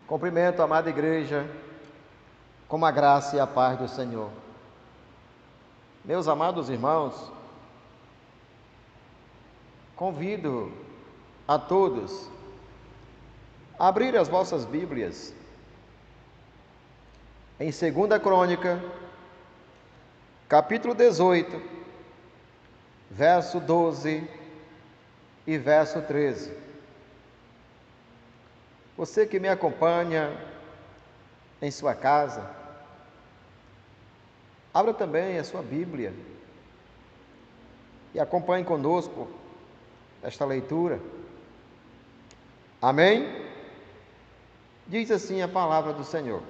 Cumprimento a amada igreja com a graça e a paz do Senhor. Meus amados irmãos, convido a todos a abrir as vossas Bíblias em 2 Crônica, capítulo 18, verso 12 e verso 13. Você que me acompanha em sua casa, abra também a sua Bíblia e acompanhe conosco esta leitura. Amém? Diz assim a palavra do Senhor: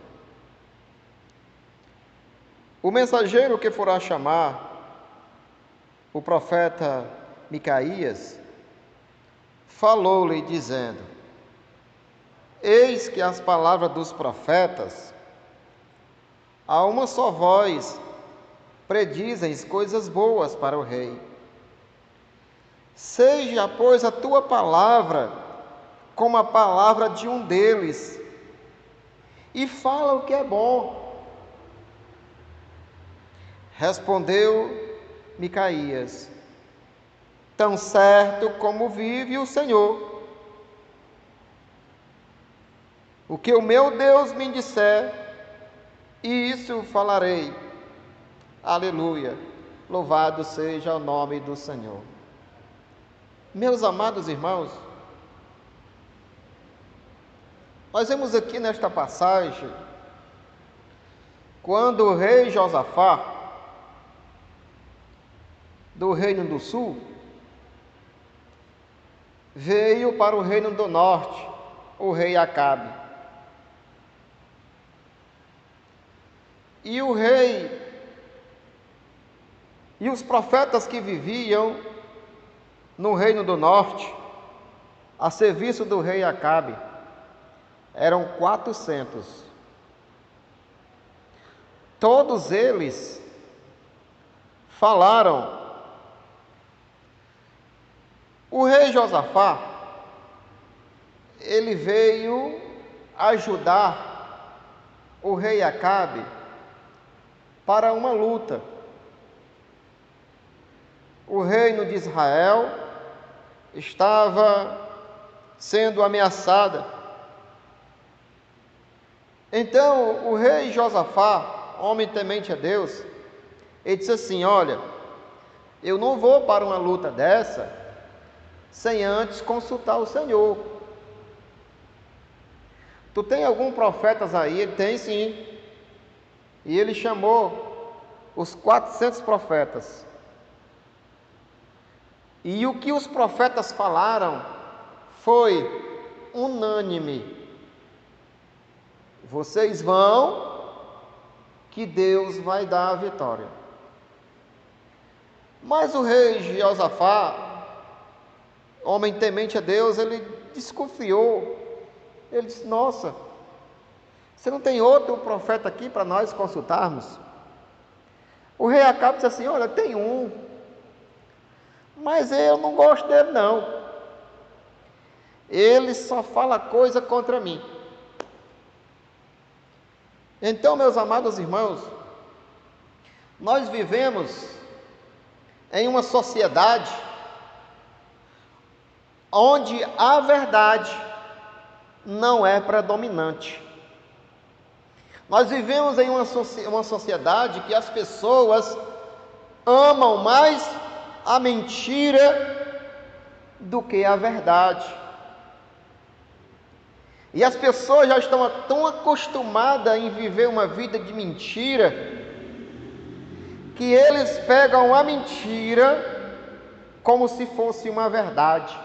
o mensageiro que forá chamar o profeta Micaías falou-lhe dizendo: eis que as palavras dos profetas, a uma só voz, predizem coisas boas para o rei. Seja, pois, a tua palavra como a palavra de um deles, e fala o que é bom. Respondeu Micaías: tão certo como vive o Senhor, o que o meu Deus me disser, isso falarei. Aleluia! Louvado seja o nome do Senhor. Meus amados irmãos, nós vemos aqui nesta passagem, quando o rei Josafá, do reino do sul, veio para o reino do norte, o rei Acabe. E o rei e os profetas que viviam no reino do norte, a serviço do rei Acabe, eram 400. Todos eles falaram. O rei Josafá, ele veio ajudar o rei Acabe para uma luta. O reino de Israel estava sendo ameaçada. Então o rei Josafá, homem temente a Deus, ele disse assim: olha, eu não vou para uma luta dessa sem antes consultar o Senhor. Tu tem algum profetas aí? Ele tem, sim. E ele chamou os 400 profetas. E o que os profetas falaram foi unânime: vocês vão, que Deus vai dar a vitória. Mas o rei Josafá, homem temente a Deus, ele desconfiou. Ele disse: nossa, você não tem outro profeta aqui para nós consultarmos? O rei Acabe disse assim: olha, tem um, mas eu não gosto dele não. Ele só fala coisa contra mim. Então, meus amados irmãos, nós vivemos em uma sociedade onde a verdade não é predominante. Nós vivemos em uma sociedade que as pessoas amam mais a mentira do que a verdade. E as pessoas já estão tão acostumadas em viver uma vida de mentira, que eles pegam a mentira como se fosse uma verdade.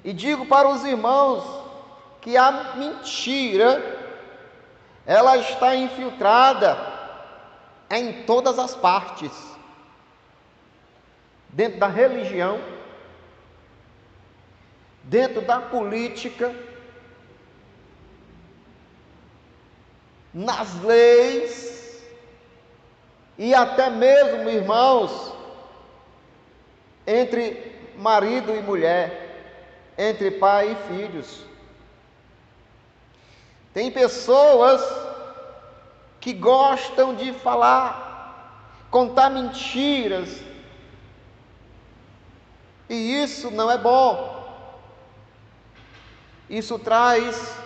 E digo para os irmãos que a mentira, ela está infiltrada em todas as partes, dentro da religião, dentro da política, nas leis e até mesmo, irmãos, entre marido e mulher. entre pai e filhos. Tem pessoas que gostam de falar, contar mentiras, e isso não é bom. Isso traz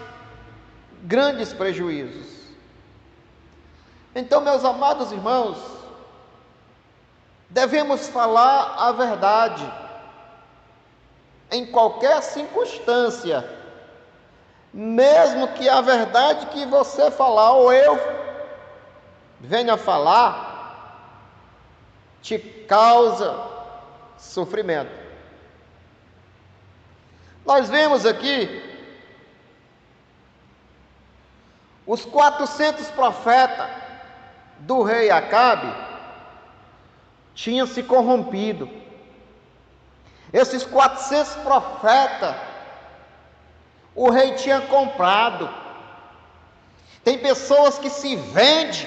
grandes prejuízos. Então, meus amados irmãos, devemos falar a verdade em qualquer circunstância, mesmo que a verdade que você falar ou eu venha falar te causa sofrimento. Nós vemos aqui os 400 profetas do rei Acabe tinham se corrompido. Esses 400 profetas o rei tinha comprado. Tem pessoas que se vendem,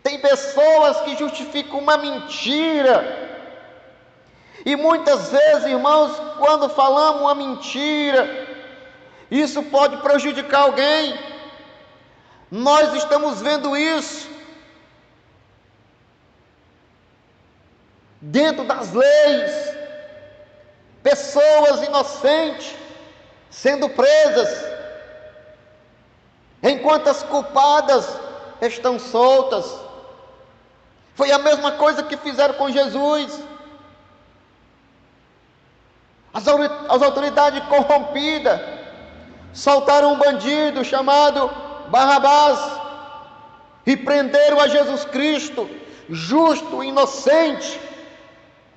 tem pessoas que justificam uma mentira. E muitas vezes, irmãos, quando falamos uma mentira, isso pode prejudicar alguém. Nós estamos vendo isso dentro das leis, pessoas inocentes sendo presas, enquanto as culpadas estão soltas. Foi a mesma coisa que fizeram com Jesus. As autoridades corrompidas soltaram um bandido chamado Barrabás e prenderam a Jesus Cristo, justo e inocente,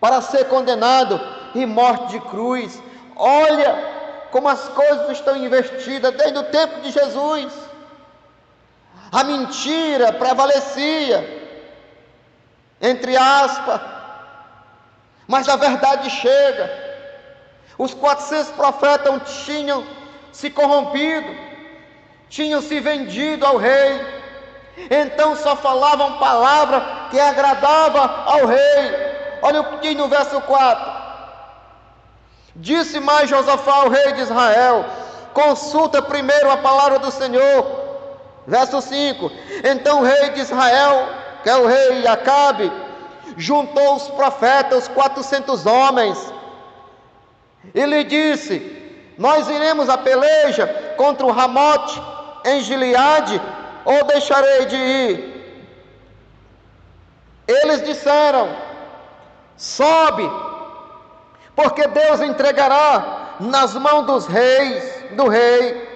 para ser condenado e morte de cruz. Olha como as coisas estão investidas desde o tempo de Jesus. A mentira prevalecia, entre aspas, mas a verdade chega. Os 400 profetas tinham se corrompido, tinham se vendido ao rei, então só falavam palavra que agradava ao rei. Olha o que diz no verso 4: disse mais Josafá ao rei de Israel: consulta primeiro a palavra do Senhor. Verso 5: então o rei de Israel, que é o rei Acabe, juntou os profetas, os 400 homens, e lhe disse: nós iremos a peleja contra o Ramote em Gileade, ou deixarei de ir? Eles disseram: sobe, porque Deus entregará nas mãos do rei.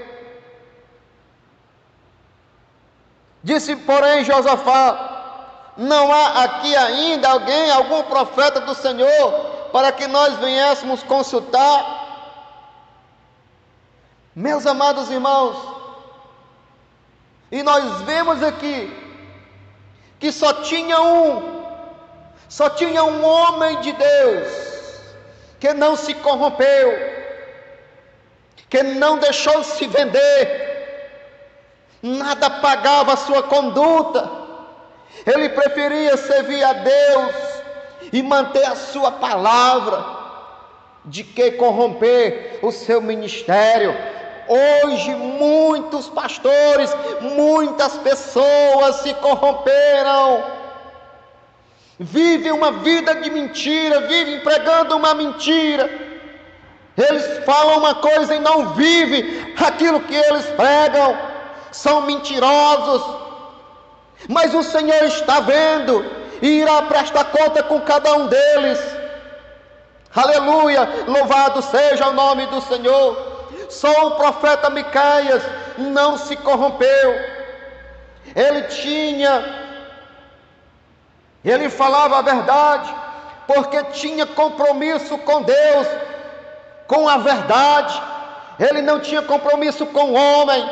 Disse, porém, Josafá: não há aqui ainda algum profeta do Senhor, para que nós viéssemos consultar? Meus amados irmãos, e nós vemos aqui que só tinha um homem de Deus que não se corrompeu, que não deixou se vender, nada pagava a sua conduta. Ele preferia servir a Deus e manter a sua palavra, de que corromper o seu ministério. Hoje muitos pastores, muitas pessoas se corromperam, vivem uma vida de mentira, vivem pregando uma mentira. Eles falam uma coisa e não vivem aquilo que eles pregam, são mentirosos. Mas o Senhor está vendo e irá prestar conta com cada um deles. Aleluia, louvado seja o nome do Senhor. Só o profeta Miqueias não se corrompeu. Ele falava a verdade, porque tinha compromisso com Deus, com a verdade. Ele não tinha compromisso com o homem,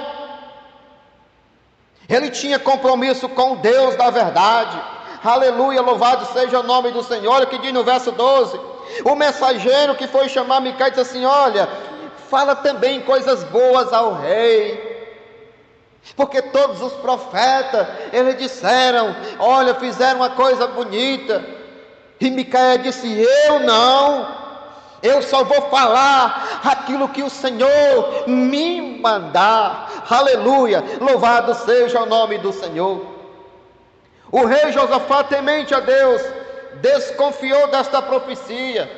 ele tinha compromisso com Deus da verdade. Aleluia, louvado seja o nome do Senhor. Olha o que diz no verso 12: o mensageiro que foi chamar Miqueias disse assim: olha, fala também coisas boas ao rei, porque todos os profetas, eles disseram, olha, fizeram uma coisa bonita. E Miqueias disse: eu não, Eu só vou falar aquilo que o Senhor me mandar. Aleluia, louvado seja o nome do Senhor. O rei Josafá, temente a Deus, desconfiou desta profecia.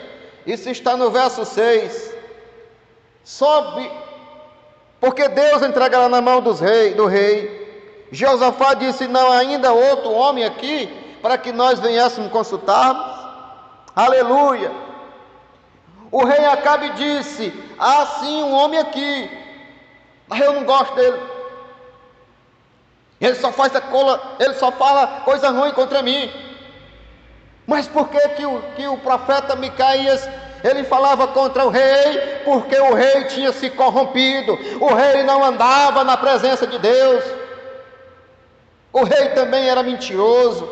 Isso está no verso 6. Sobe, porque Deus entregará na mão do rei. Josafá disse: não há ainda outro homem aqui para que nós venhamos consultarmos? Aleluia. O rei Acabe disse: há sim um homem aqui, mas eu não gosto dele. Ele só fala coisa ruim contra mim. Mas por que o profeta Micaías, ele falava contra o rei? Porque o rei tinha se corrompido. O rei não andava na presença de Deus. O rei também era mentiroso.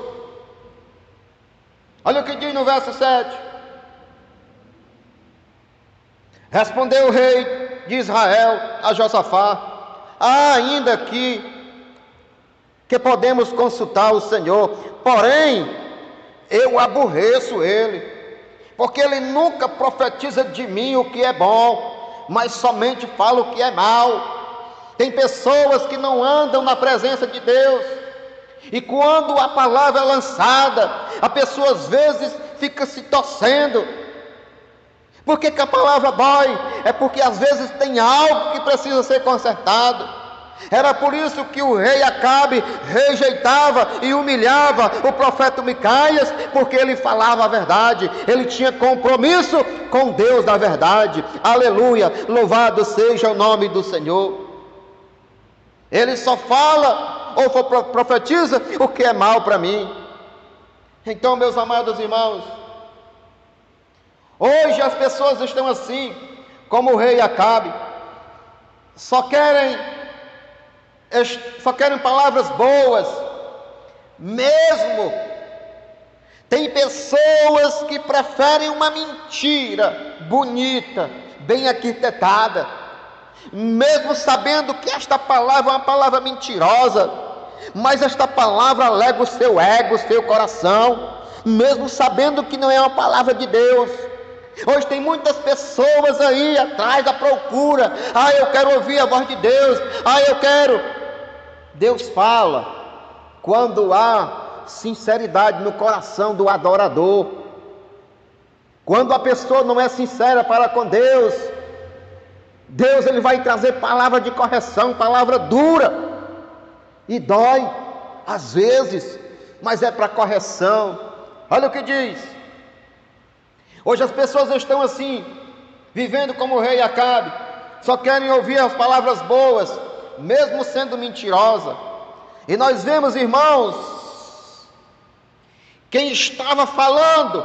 Olha o que diz no verso 7. Respondeu o rei de Israel a Josafá: há ainda aqui que podemos consultar o Senhor, porém eu aborreço ele, porque ele nunca profetiza de mim o que é bom, mas somente fala o que é mal. Tem pessoas que não andam na presença de Deus, e quando a palavra é lançada, a pessoa às vezes fica se torcendo. Por que a palavra dói? É porque às vezes tem algo que precisa ser consertado. Era por isso que o rei Acabe rejeitava e humilhava o profeta Micaías, porque ele falava a verdade, ele tinha compromisso com Deus da verdade. Aleluia, louvado seja o nome do Senhor. Ele só fala ou profetiza o que é mal para mim. Então, meus amados irmãos, hoje as pessoas estão assim, como o rei Acabe, só querem palavras boas. Mesmo tem pessoas que preferem uma mentira bonita, bem arquitetada, mesmo sabendo que esta palavra é uma palavra mentirosa, mas esta palavra alega o seu ego, o seu coração, mesmo sabendo que não é uma palavra de Deus. Hoje tem muitas pessoas aí atrás da procura: eu quero ouvir a voz de Deus, eu quero. Deus fala quando há sinceridade no coração do adorador. Quando a pessoa não é sincera para com Deus, Deus ele vai trazer palavra de correção, palavra dura, e dói às vezes, mas é para correção. Olha o que diz. Hoje as pessoas estão assim, vivendo como o rei Acabe, só querem ouvir as palavras boas, mesmo sendo mentirosa. E nós vemos, irmãos, quem estava falando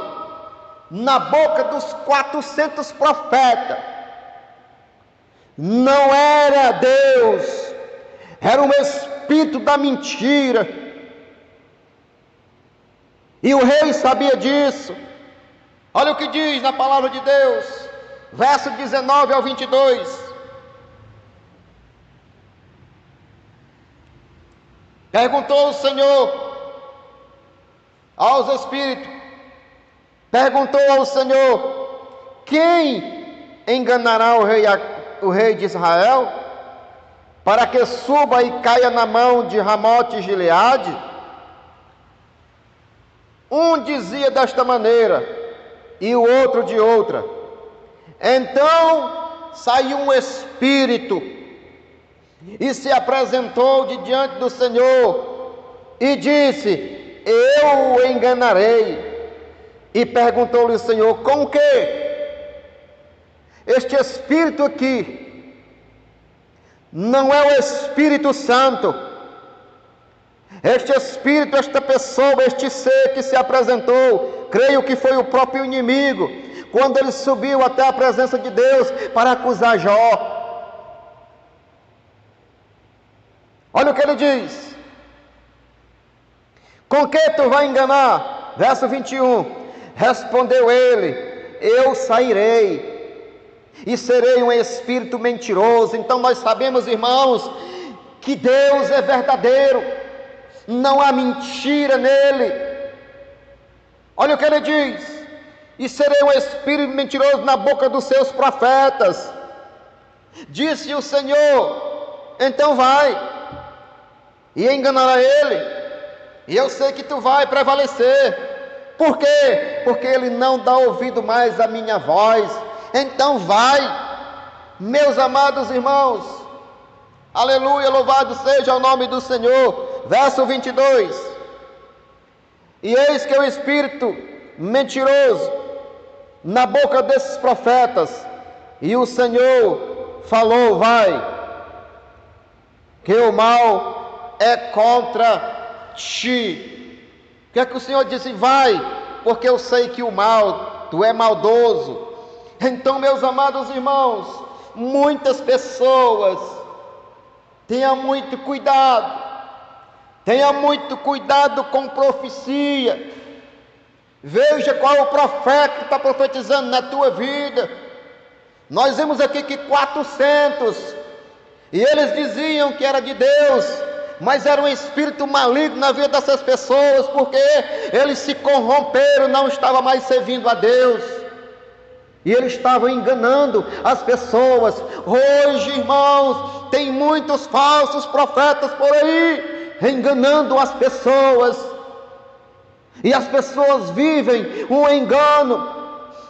na boca dos 400 profetas não era Deus, era um espírito da mentira, e o rei sabia disso. Olha o que diz na palavra de Deus, verso 19 ao 22. Perguntou o Senhor aos espíritos, perguntou ao Senhor: quem enganará o rei de Israel, para que suba e caia na mão de Ramote e Gileade? Um dizia desta maneira, e o outro de outra. Então saiu um espírito e se apresentou de diante do Senhor e disse: eu o enganarei. E perguntou-lhe o Senhor: com o quê? Este espírito aqui não é o Espírito Santo. Este espírito, esta pessoa, este ser que se apresentou, creio que foi o próprio inimigo, quando ele subiu até a presença de Deus para acusar Jó. Olha o que ele diz: com que tu vai enganar? Verso 21. Respondeu ele: eu sairei e serei um espírito mentiroso. Então nós sabemos, irmãos, que Deus é verdadeiro, não há mentira nele. Olha o que ele diz: e serei um espírito mentiroso na boca dos seus profetas. Disse o Senhor: então vai e enganará ele, e eu sei que tu vai prevalecer. Por quê? Porque ele não dá ouvido mais à minha voz. Então vai. Meus amados irmãos, aleluia, louvado seja o nome do Senhor. Verso 22: e eis que o espírito mentiroso na boca desses profetas, e o Senhor falou: vai, que o mal é contra ti. O que é que o Senhor disse? Vai, porque eu sei que o mal, tu é maldoso. Então, meus amados irmãos, muitas pessoas, tenha muito cuidado com profecia. Veja qual é o profeta que está profetizando na tua vida. Nós vemos aqui que 400, e eles diziam que era de Deus, mas era um espírito maligno na vida dessas pessoas, porque eles se corromperam, não estavam mais servindo a Deus, e eles estavam enganando as pessoas. Hoje, irmãos, tem muitos falsos profetas por aí, enganando as pessoas, e as pessoas vivem um engano,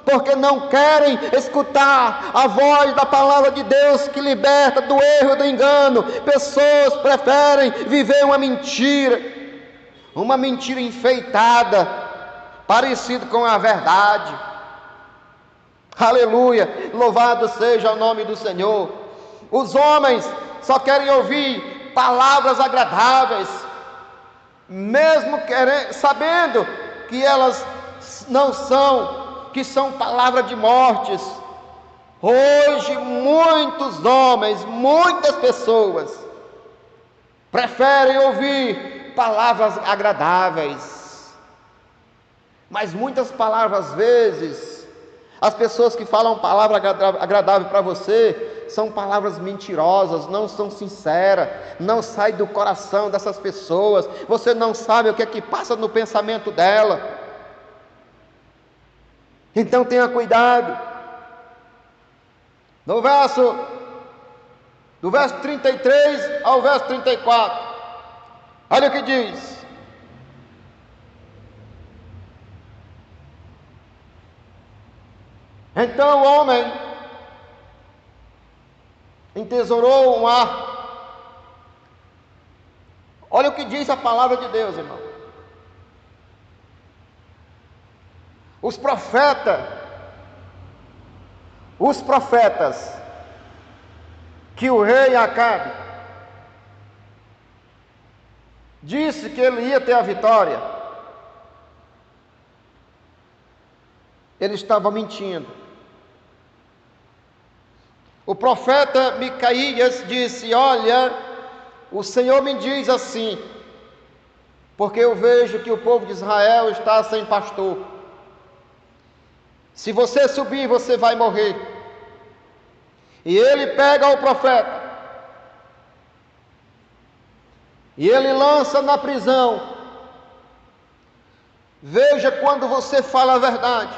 porque não querem escutar a voz da palavra de Deus que liberta do erro e do engano. Pessoas preferem viver uma mentira enfeitada, parecida com a verdade. Aleluia, louvado seja o nome do Senhor. Os homens só querem ouvir palavras agradáveis, mesmo sabendo que elas não são, que são palavras de mortes. Hoje muitos homens, muitas pessoas preferem ouvir palavras agradáveis, mas muitas palavras, às vezes, as pessoas que falam palavra agradável para você são palavras mentirosas, não são sinceras, não saem do coração dessas pessoas. Você não sabe o que é que passa no pensamento dela. Então tenha cuidado. Do verso 33 ao verso 34, olha o que diz: então o homem entesourou um arco. Olha o que diz a palavra de Deus, irmão. Os profetas que o rei Acabe disse que ele ia ter a vitória, ele estava mentindo. O profeta Micaías disse: olha, o Senhor me diz assim, porque eu vejo que o povo de Israel está sem pastor. Se você subir, você vai morrer. E ele pega o profeta e ele lança na prisão. Veja, quando você fala a verdade,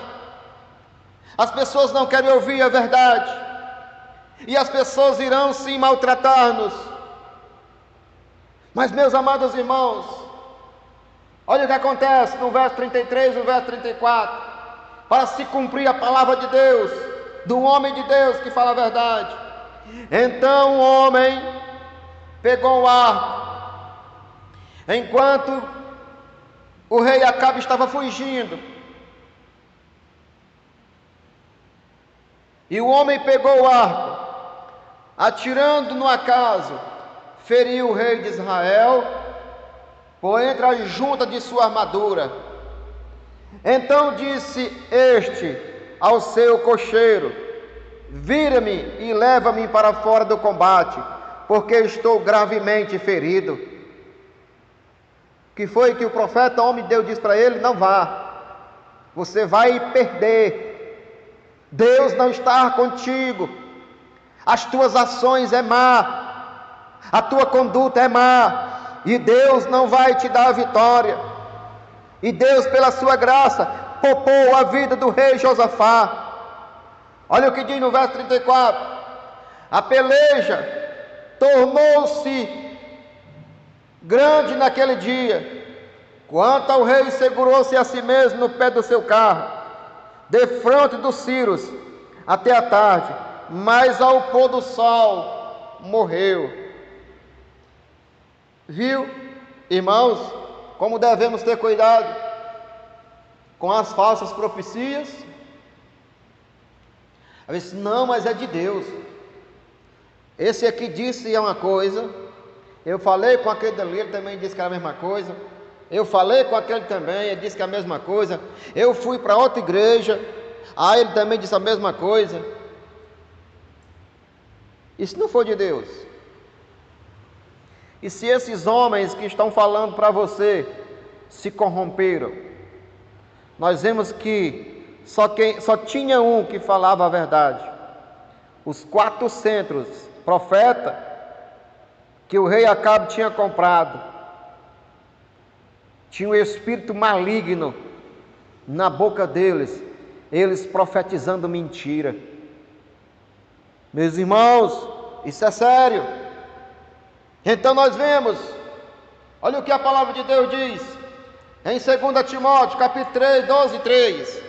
as pessoas não querem ouvir a verdade, e as pessoas irão sim maltratar-nos. Mas, meus amados irmãos, olha o que acontece no verso 33 e no verso 34. Para se cumprir a palavra de Deus, do homem de Deus que fala a verdade. Então o homem pegou o arco, enquanto o rei Acabe estava fugindo. E o homem pegou o arco, atirando no acaso, feriu o rei de Israel por entre a junta de sua armadura. Então disse este ao seu cocheiro: vira-me e leva-me para fora do combate, porque estou gravemente ferido. Que foi que o profeta, homem de Deus, disse para ele: não vá, você vai perder, Deus não está contigo, as tuas ações é má, a tua conduta é má, e Deus não vai te dar a vitória. E Deus, pela sua graça, poupou a vida do rei Josafá. Olha o que diz no verso 34: a peleja tornou-se grande naquele dia. Quanto ao rei, segurou-se a si mesmo no pé do seu carro, defronte dos Sírios, até a tarde, mas ao pôr do sol morreu. Viu, irmãos, como devemos ter cuidado com as falsas profecias? Eu disse, não, mas é de Deus. Esse aqui disse uma coisa, eu falei com aquele dali, ele também disse que era a mesma coisa. Eu falei com aquele também, ele disse que é a mesma coisa. Eu fui para outra igreja, aí ele também disse a mesma coisa. Isso não foi de Deus. E se esses homens que estão falando para você se corromperam, nós vemos que só tinha um que falava a verdade. Os 400 profetas que o rei Acabe tinha comprado, tinha um espírito maligno na boca deles, eles profetizando mentira. Meus irmãos, isso é sério. Então nós vemos, olha o que a palavra de Deus diz em 2 Timóteo capítulo 3, 12 e 3.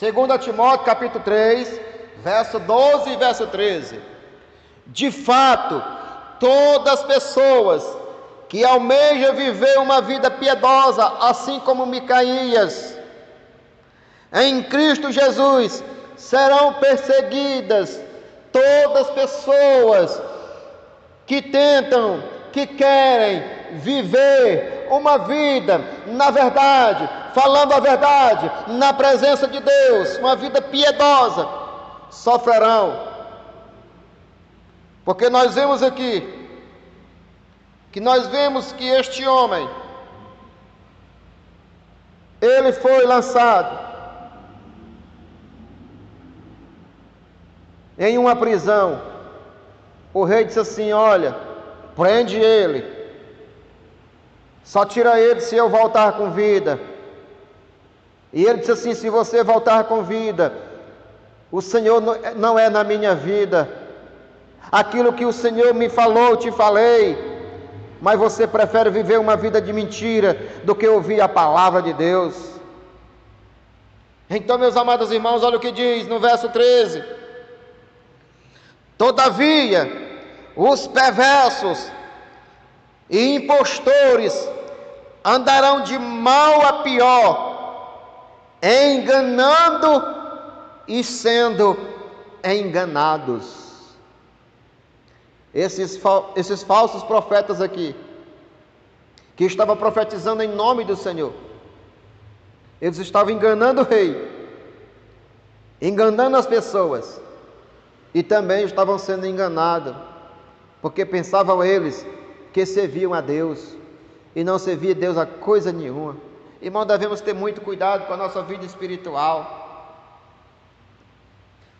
2 Timóteo capítulo 3, verso 12 e verso 13. De fato, todas as pessoas que almejam viver uma vida piedosa, assim como Micaías, em Cristo Jesus, serão perseguidas. Todas as pessoas que tentam, que querem viver uma vida na verdade, falando a verdade, na presença de Deus, uma vida piedosa, sofrerão. Porque nós vemos aqui, que este homem, ele foi lançado em uma prisão. O rei disse assim, olha, prende ele, só tira ele se eu voltar com vida. E ele disse assim, se você voltar com vida, o Senhor não é na minha vida. Aquilo que o Senhor me falou, te falei, mas você prefere viver uma vida de mentira do que ouvir a palavra de Deus. Então, meus amados irmãos, olha o que diz no verso 13: todavia, os perversos e impostores andarão de mal a pior, enganando e sendo enganados. Esses falsos profetas aqui, que estavam profetizando em nome do Senhor, eles estavam enganando o rei, enganando as pessoas, e também estavam sendo enganados, porque pensavam eles que serviam a Deus, e não servia a Deus a coisa nenhuma. Irmão, devemos ter muito cuidado com a nossa vida espiritual.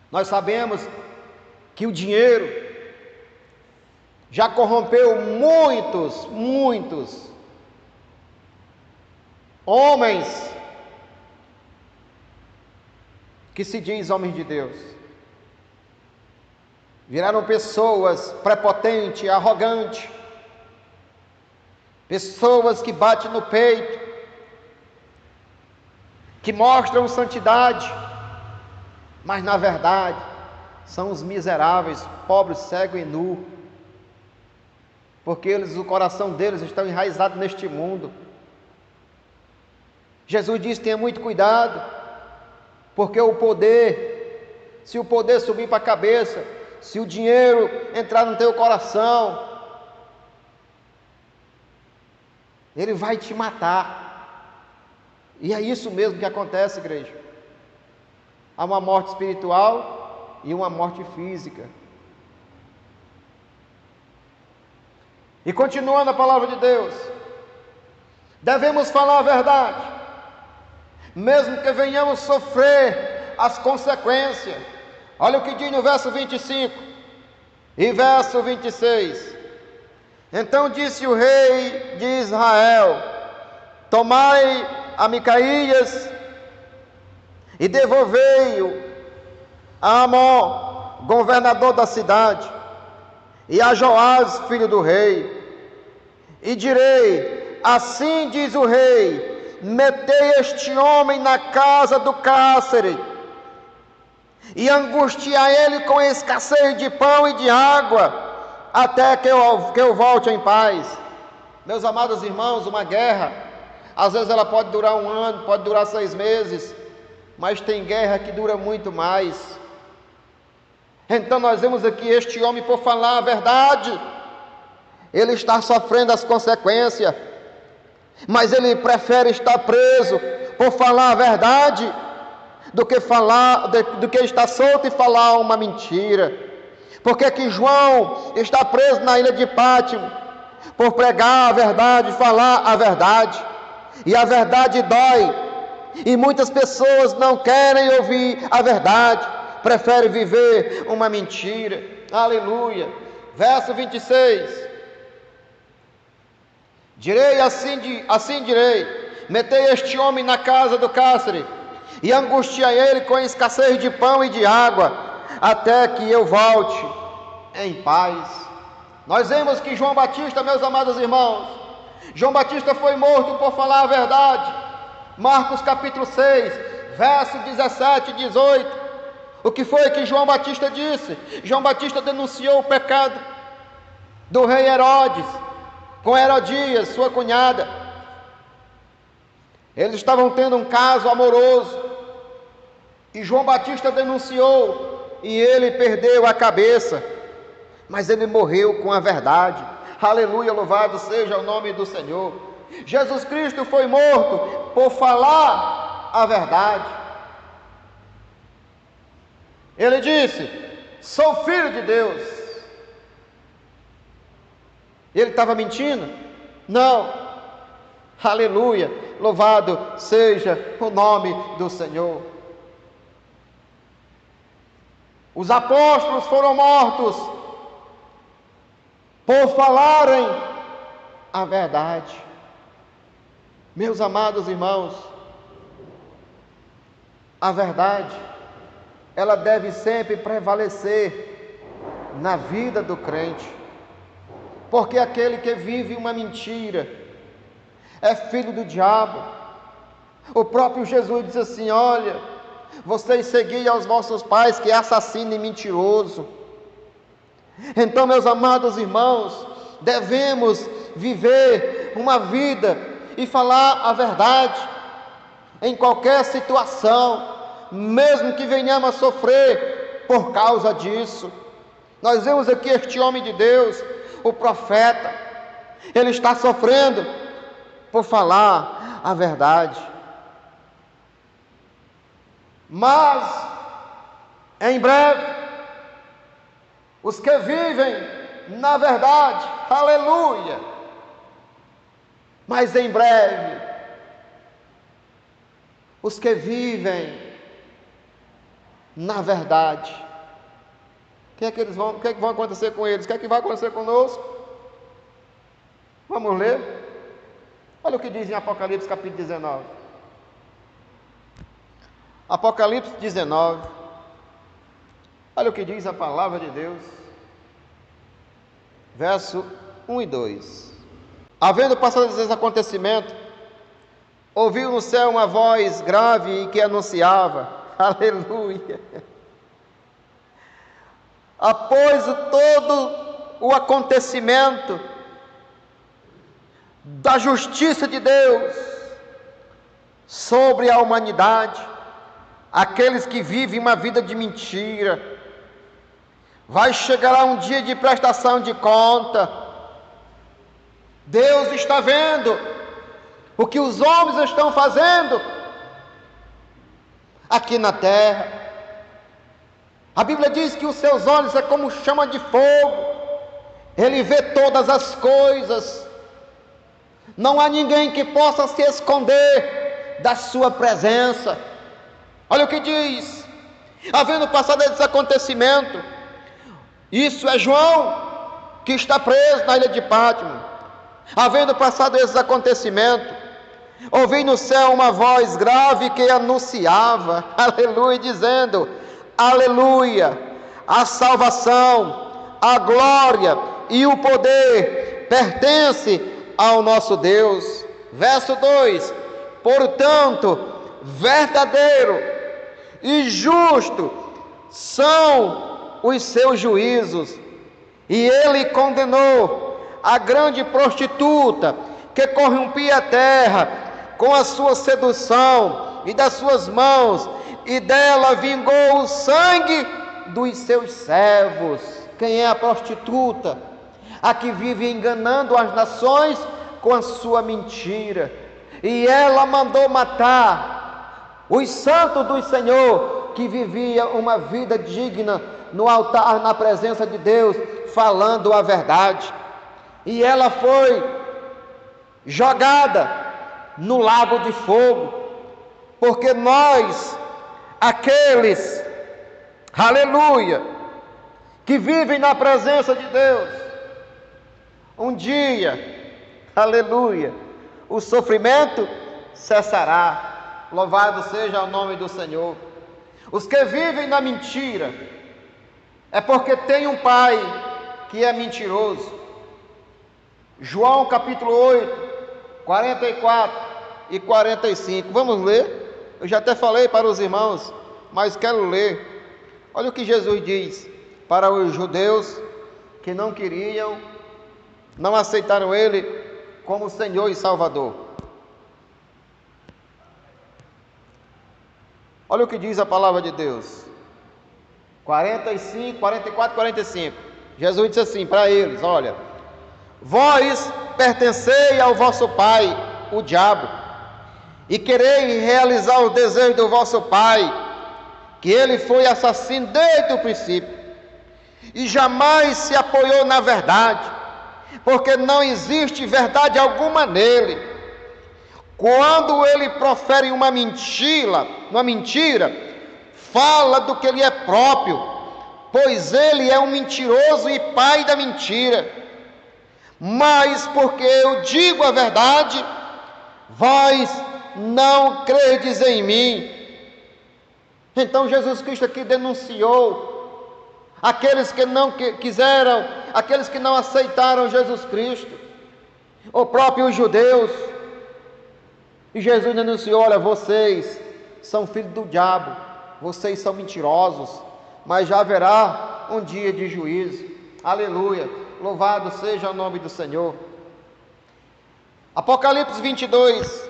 Nós sabemos que o dinheiro já corrompeu muitos homens que se diz homens de Deus. Viraram pessoas prepotentes, arrogantes, pessoas que batem no peito, que mostram santidade, mas na verdade são os miseráveis, pobres, cegos e nus, porque o coração deles está enraizado neste mundo. Jesus disse, tenha muito cuidado, porque se o poder subir para a cabeça, se o dinheiro entrar no teu coração, ele vai te matar. E é isso mesmo que acontece, igreja. Há uma morte espiritual e uma morte física. E continuando a palavra de Deus, devemos falar a verdade, mesmo que venhamos sofrer as consequências. Olha o que diz no verso 25 e verso 26. Então disse o rei de Israel, tomai a Micaías e devolvei-o a Amon, governador da cidade, e a Joás, filho do rei, e direi: assim diz o rei, metei este homem na casa do cárcere, e angustiar ele com escassez de pão e de água, até que eu volte em paz. Meus amados irmãos, uma guerra, às vezes ela pode durar 1 ano, pode durar 6 meses, mas tem guerra que dura muito mais. Então nós vemos aqui este homem, por falar a verdade, ele está sofrendo as consequências, mas ele prefere estar preso por falar a verdade, do que estar solto e falar uma mentira. Porque que João está preso na ilha de Pátimo por pregar a verdade, falar a verdade, e a verdade dói, e muitas pessoas não querem ouvir a verdade, preferem viver uma mentira. Aleluia. Verso 26: direi assim direi, metei este homem na casa do cárcere, e angustiai ele com escassez de pão e de água, até que eu volte em paz. Nós vemos que João Batista, meus amados irmãos, João Batista foi morto por falar a verdade. Marcos capítulo 6, verso 17 e 18. O que foi que João Batista disse? João Batista denunciou o pecado do rei Herodes com Herodias, sua cunhada. Eles estavam tendo um caso amoroso, e João Batista denunciou, e ele perdeu a cabeça, mas ele morreu com a verdade. Aleluia, louvado seja o nome do Senhor. Jesus Cristo foi morto por falar a verdade. Ele disse: sou filho de Deus. Ele estava mentindo? Não. Aleluia, louvado seja o nome do Senhor. Os apóstolos foram mortos por falarem a verdade. Meus amados irmãos, a verdade, ela deve sempre prevalecer na vida do crente, porque aquele que vive uma mentira é filho do diabo. O próprio Jesus diz assim: olha, vocês seguem aos vossos pais, que é assassino e mentiroso. Então, meus amados irmãos, devemos viver uma vida e falar a verdade em qualquer situação, mesmo que venhamos a sofrer por causa disso. Nós vemos aqui este homem de Deus, o profeta, ele está sofrendo por falar a verdade. Mas, em breve, os que vivem na verdade, aleluia, mas em breve, os que vivem na verdade, o que é que vai acontecer com eles? O que é que vai acontecer conosco? Vamos ler? Olha o que diz em Apocalipse capítulo 19. Apocalipse 19. Olha o que diz a palavra de Deus. Verso 1 e 2. Havendo passado esses acontecimentos, ouviu no céu uma voz grave que anunciava, aleluia, após todo o acontecimento da justiça de Deus sobre a humanidade, aqueles que vivem uma vida de mentira, vai chegar um dia de prestação de conta. Deus está vendo o que os homens estão fazendo aqui na terra. A Bíblia diz que os seus olhos é como chama de fogo, ele vê todas as coisas, não há ninguém que possa se esconder da sua presença. Olha o que diz: havendo passado esse acontecimento, isso é João que está preso na ilha de Pátimo, havendo passado esses acontecimentos, Ouvi no céu uma voz grave que anunciava, aleluia, dizendo: aleluia, a salvação, a glória e o poder pertence ao nosso Deus. Verso 2: portanto, verdadeiro e justo são os seus juízos. E ele condenou a grande prostituta que corrompia a terra com a sua sedução, e das suas mãos, e dela vingou o sangue dos seus servos. Quem é a prostituta? A que vive enganando as nações com a sua mentira. E ela mandou matar os santos do Senhor, que vivia uma vida digna no altar, na presença de Deus, falando a verdade. E ela foi jogada no lago de fogo, porque nós, aqueles, aleluia, que vivem na presença de Deus, um dia, aleluia, o sofrimento cessará. Louvado seja o nome do Senhor. Os que vivem na mentira é porque tem um pai que é mentiroso. João capítulo 8, 44 e 45. Vamos ler? Eu já até falei para os irmãos, mas quero ler. Olha o que Jesus diz para os judeus que não queriam, não aceitaram Ele como Senhor e Salvador. Olha o que diz a palavra de Deus. 45, 44, 45. Jesus disse assim para eles: olha, vós pertencei ao vosso pai, o diabo, e quereis realizar os desejos do vosso pai, que ele foi assassino desde o princípio, e jamais se apoiou na verdade, porque não existe verdade alguma nele. Quando ele profere uma mentira, fala do que lhe é próprio, pois ele é um mentiroso e pai da mentira. Mas porque eu digo a verdade, vós não credes em mim. Então Jesus Cristo aqui denunciou aqueles que não quiseram, aqueles que não aceitaram Jesus Cristo, o próprio judeus. E Jesus denunciou: olha, vocês são filhos do diabo, vocês são mentirosos, mas já haverá um dia de juízo. Aleluia, louvado seja o nome do Senhor. Apocalipse 22.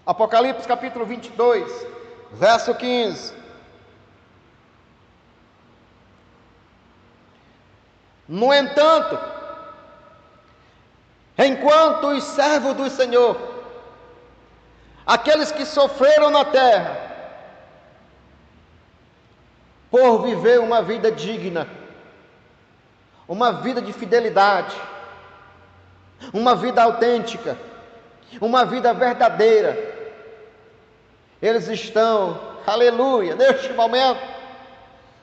Apocalipse capítulo 22, verso 15. No entanto, enquanto os servos do Senhor, aqueles que sofreram na terra, por viver uma vida digna, uma vida de fidelidade, uma vida autêntica, uma vida verdadeira, eles estão, aleluia, neste momento,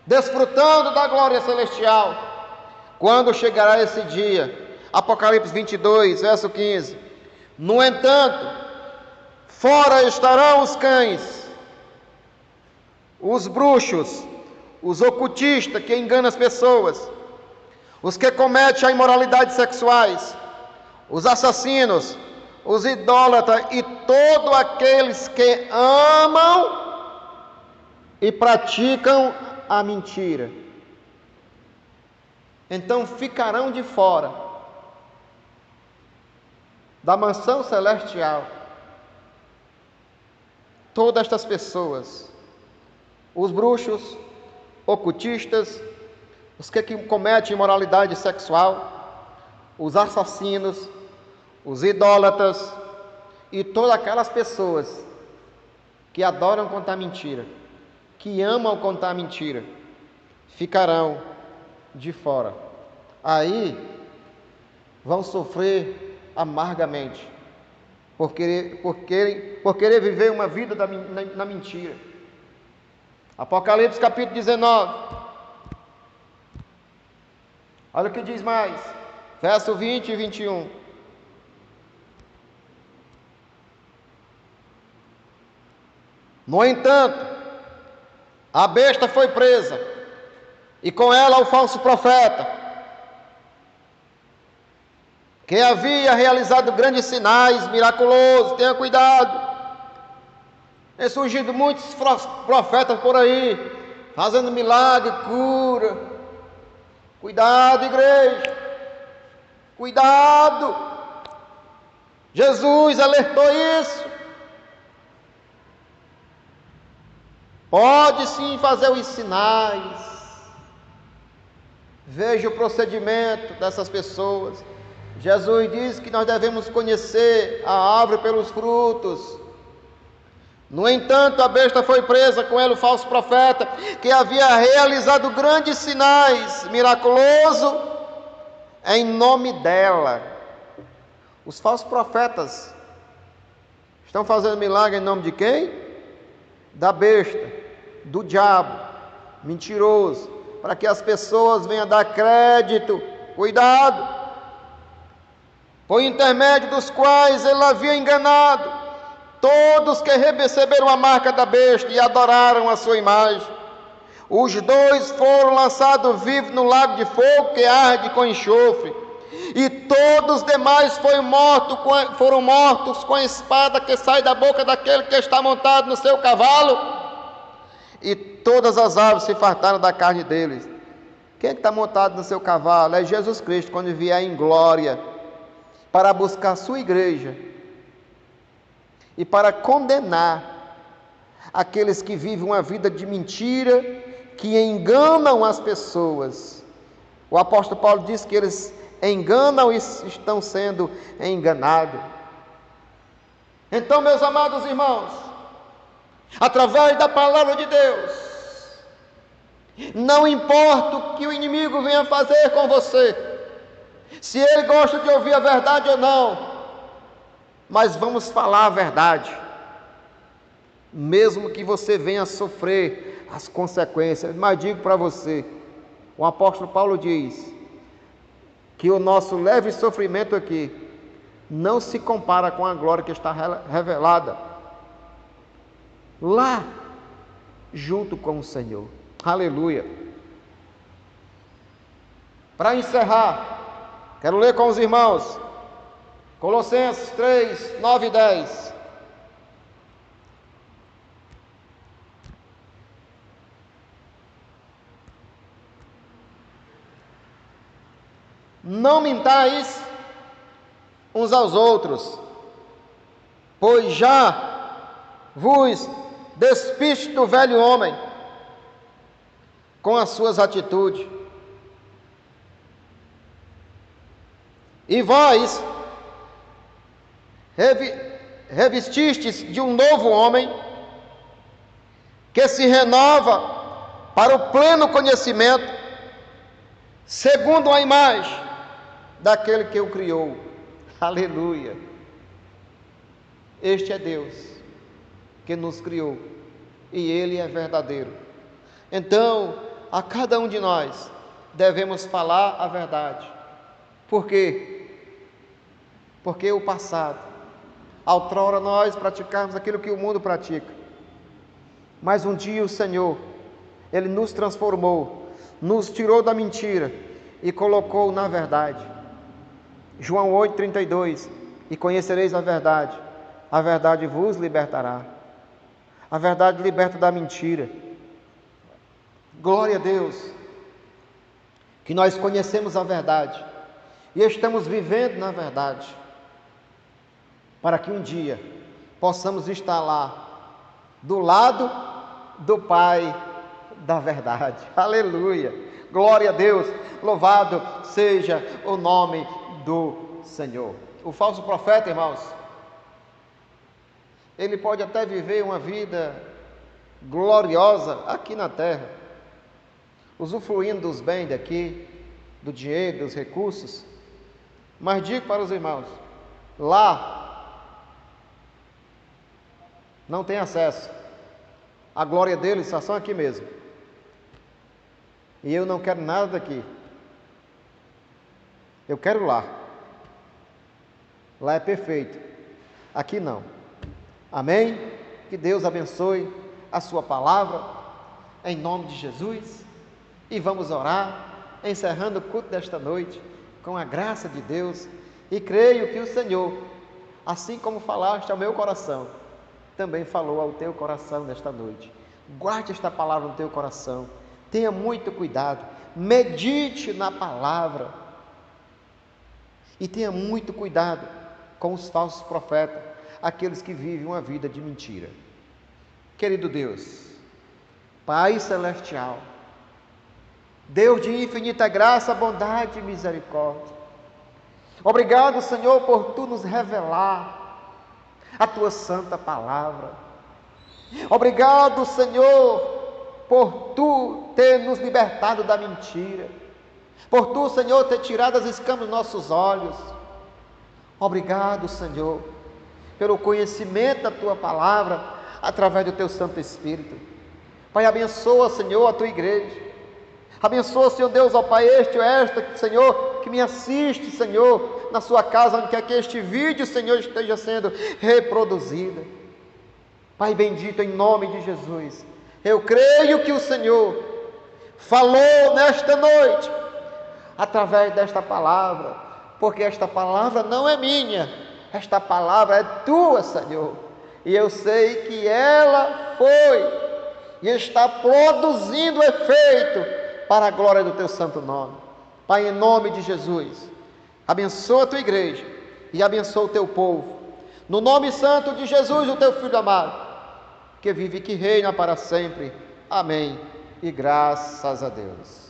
desfrutando da glória celestial. Quando chegará esse dia? Apocalipse 22, verso 15. No entanto, fora estarão os cães, os bruxos, os ocultistas que enganam as pessoas, os que cometem a imoralidade sexuais, os assassinos, os idólatras e todos aqueles que amam e praticam a mentira. Então ficarão de fora da mansão celestial todas estas pessoas: os bruxos, ocultistas, os que cometem imoralidade sexual, os assassinos, os idólatras e todas aquelas pessoas que adoram contar mentira, que amam contar mentira, ficarão de fora. Aí vão sofrer amargamente por querer viver uma vida na mentira. Apocalipse capítulo 19. Olha o que diz mais, verso 20 e 21. No entanto, a besta foi presa, e com ela o falso profeta, que havia realizado grandes sinais miraculosos. Tenha cuidado. Tem surgido muitos profetas por aí, fazendo milagre, cura. Cuidado, igreja. Cuidado. Jesus alertou isso. Pode sim fazer os sinais. Veja o procedimento dessas pessoas. Jesus diz que nós devemos conhecer a árvore pelos frutos. No entanto, a besta foi presa, com ela o falso profeta, que havia realizado grandes sinais miraculosos em nome dela. Os falsos profetas estão fazendo milagre em nome de quem? Da besta, do diabo, mentiroso, para que as pessoas venham dar crédito. Cuidado! Por intermédio dos quais ele havia enganado todos que receberam a marca da besta e adoraram a sua imagem. Os dois foram lançados vivos no lago de fogo que arde com enxofre, e todos os demais foram mortos com a espada que sai da boca daquele que está montado no seu cavalo, e todas as aves se fartaram da carne deles. Quem é que está montado no seu cavalo? É Jesus Cristo, quando vier em glória para buscar a sua igreja e para condenar aqueles que vivem uma vida de mentira, que enganam as pessoas. O apóstolo Paulo diz que eles enganam e estão sendo enganados. Então, meus amados irmãos, através da palavra de Deus, não importa o que o inimigo venha fazer com você, se ele gosta de ouvir a verdade ou não, mas vamos falar a verdade, mesmo que você venha sofrer as consequências. Mas digo para você, o apóstolo Paulo diz que o nosso leve sofrimento aqui não se compara com a glória que está revelada lá junto com o Senhor. Aleluia. Para encerrar, quero ler com os irmãos Colossenses 3, 9 e 10. Não mintais uns aos outros, pois já vos despiste do velho homem com as suas atitudes, e vós revestistes de um novo homem, que se renova para o pleno conhecimento, segundo a imagem daquele que o criou. Aleluia! Este é Deus que nos criou, e Ele é verdadeiro. Então, a cada um de nós devemos falar a verdade. Por quê? Porque o passado, outrora nós praticamos aquilo que o mundo pratica, mas um dia o Senhor, Ele nos transformou, nos tirou da mentira e colocou na verdade. João 8,32: e conhecereis a verdade vos libertará. A verdade liberta da mentira. Glória a Deus, que nós conhecemos a verdade e estamos vivendo na verdade, para que um dia possamos estar lá, do lado do Pai da verdade. Aleluia! Glória a Deus! Louvado seja o nome do Senhor. O falso profeta, irmãos, ele pode até viver uma vida gloriosa aqui na terra, usufruindo dos bens daqui, do dinheiro, dos recursos, mas digo para os irmãos, lá não tem acesso. A glória deles só são aqui mesmo. E eu não quero nada daqui. Eu quero lá. Lá é perfeito. Aqui não. Amém? Que Deus abençoe a sua palavra, em nome de Jesus. E vamos orar, encerrando o culto desta noite, com a graça de Deus. E creio que o Senhor, assim como falaste ao meu coração, também falou ao teu coração nesta noite. Guarde esta palavra no teu coração. Tenha muito cuidado. Medite na palavra. E tenha muito cuidado com os falsos profetas, aqueles que vivem uma vida de mentira. Querido Deus, Pai celestial, Deus de infinita graça, bondade e misericórdia, obrigado, Senhor, por Tu nos revelar a Tua santa palavra. Obrigado, Senhor, por Tu ter nos libertado da mentira, por Tu, Senhor, ter tirado as escamas dos nossos olhos. Obrigado, Senhor, pelo conhecimento da Tua palavra, através do Teu Santo Espírito. Pai, abençoa, Senhor, a Tua igreja. Abençoa, Senhor Deus, ó Pai, este ou esta, Senhor, que me assiste, Senhor, na sua casa, onde quer que este vídeo, Senhor, esteja sendo reproduzido. Pai bendito, em nome de Jesus, eu creio que o Senhor falou nesta noite, através desta palavra, porque esta palavra não é minha, esta palavra é Tua, Senhor, e eu sei que ela foi e está produzindo efeito para a glória do Teu santo nome. Pai, em nome de Jesus, abençoa a Tua igreja e abençoa o Teu povo, no nome santo de Jesus, o Teu Filho amado, que vive e que reina para sempre. Amém. E graças a Deus.